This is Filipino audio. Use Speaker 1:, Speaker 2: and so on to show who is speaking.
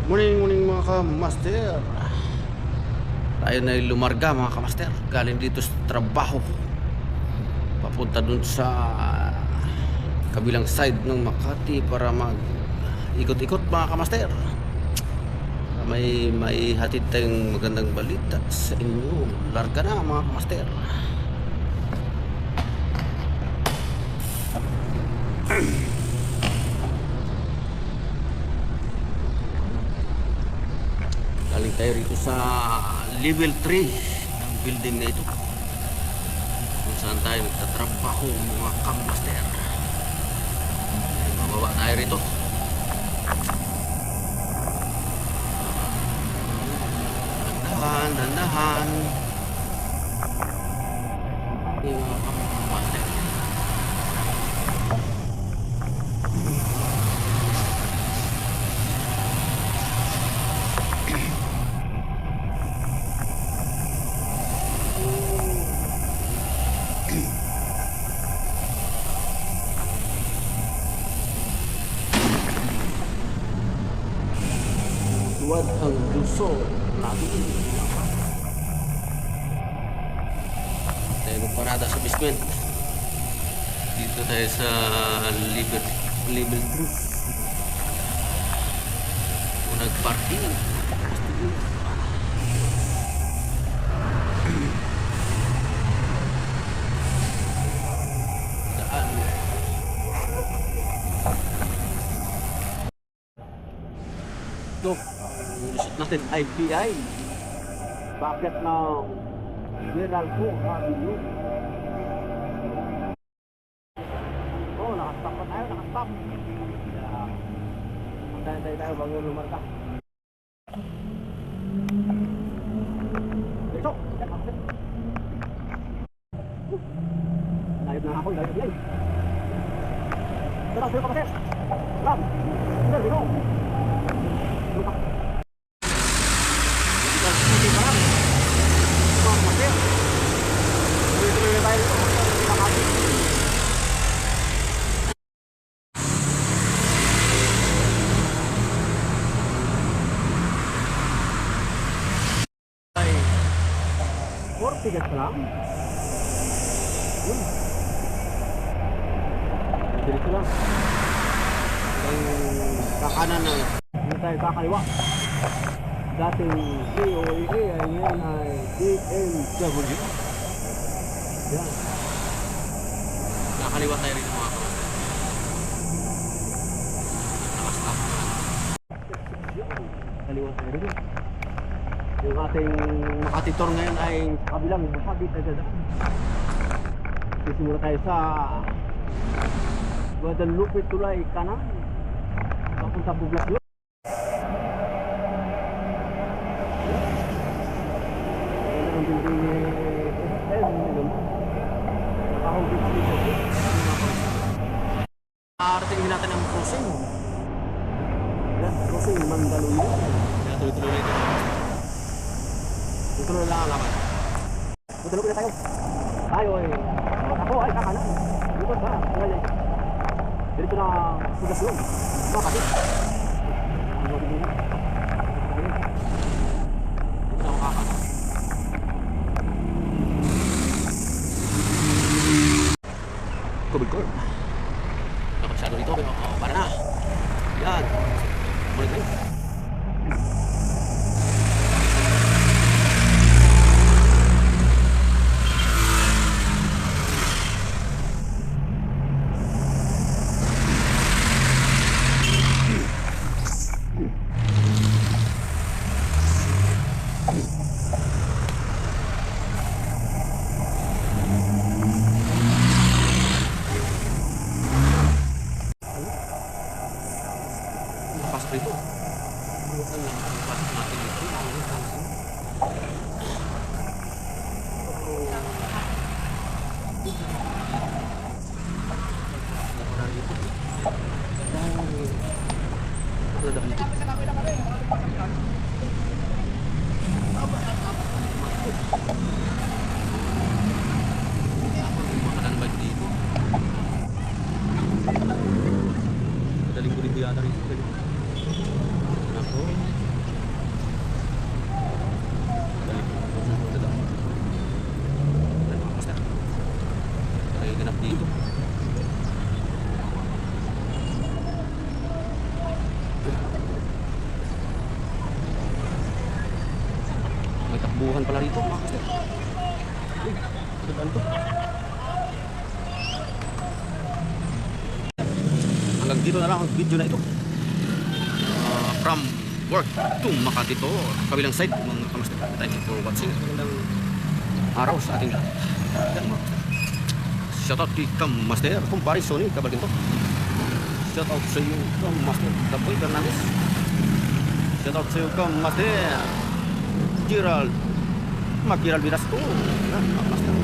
Speaker 1: Morning, morning mga kamaster. Tayo na lumarga mga kamaster. Galing dito sa trabaho. Papunta dun sa kabilang side ng Makati para mag ikot-ikot mga kamaster. May hatid tayong magandang balita sa inyo. Larga na mga kamaster. Galing tayo rito sa level 3 ng building na ito kung saan tayo nagtatrabaho mga kamaster. Bababa tayo rito. Dandahan mga kamaster. Tuwad ang gusto natin. Tayo magparada sa basement. Dito tayo sa level 3. Kung nagparking daan. Ito inisip natin IPI. Bakit na viral po video? Oh, nakastop pa tayo, nakastop. Antay tayo bago lumarta. Dito! Layot na ako, layot yan. Tara, sa'yo ka kasi. Ram! Dito, dito. Tigas pa lang. Yun. Dito lang. Ang kakanan ng hindi tayo kakaliwa. Dating COEA ay ngayon ay DMW. Yan. Nakaliwa tayo rito mga kapatid. Nakastop. Kaliwa tayo rito. Yung ating Makati Tour ngayon ay sa kabilang masabit na dyan. Sisimula tayo sa Guadalupe Tulay kanan papunta Buglas yun. Ang building ni SM nakahugit dito. Arating din natin ang crossing. Crossing Mandaluyong. Kaya tuloy-tuloy na ito. Ito na lang ang laban. Magdalog na tayo. Tayo ay ako ay kakanan. Dito ba? Ngayon. Dito na sugas yun. Makati. Dito na ako kakanan. Kubig-kur. Nakapasyado dito pero para na. Yan. Mulit na. Pasok dito. Bukan lang ang pasok natin dito. Madaling ko rin yata rin. Oh. Balik ko. Dadaan. Ayan, mga kamaster. Tayo ganap dito. May takbuhan pala rito, mga kamaster. Uy, dadaan to. Hanggang dito na lang ang video na ito. From work to Makati to, kabilang side, mga kamaster. Thank you for watching. Magandang araw sa ating lahat. Yan, mga kamaster. Shoutout kay Kamaster, kumpare Sony, kabalin to. Shoutout sa iyo, Kamaster Dapoy Bernales. Shoutout sa iyo, Kamaster Gerald Velasco. Yan, mga kamaster.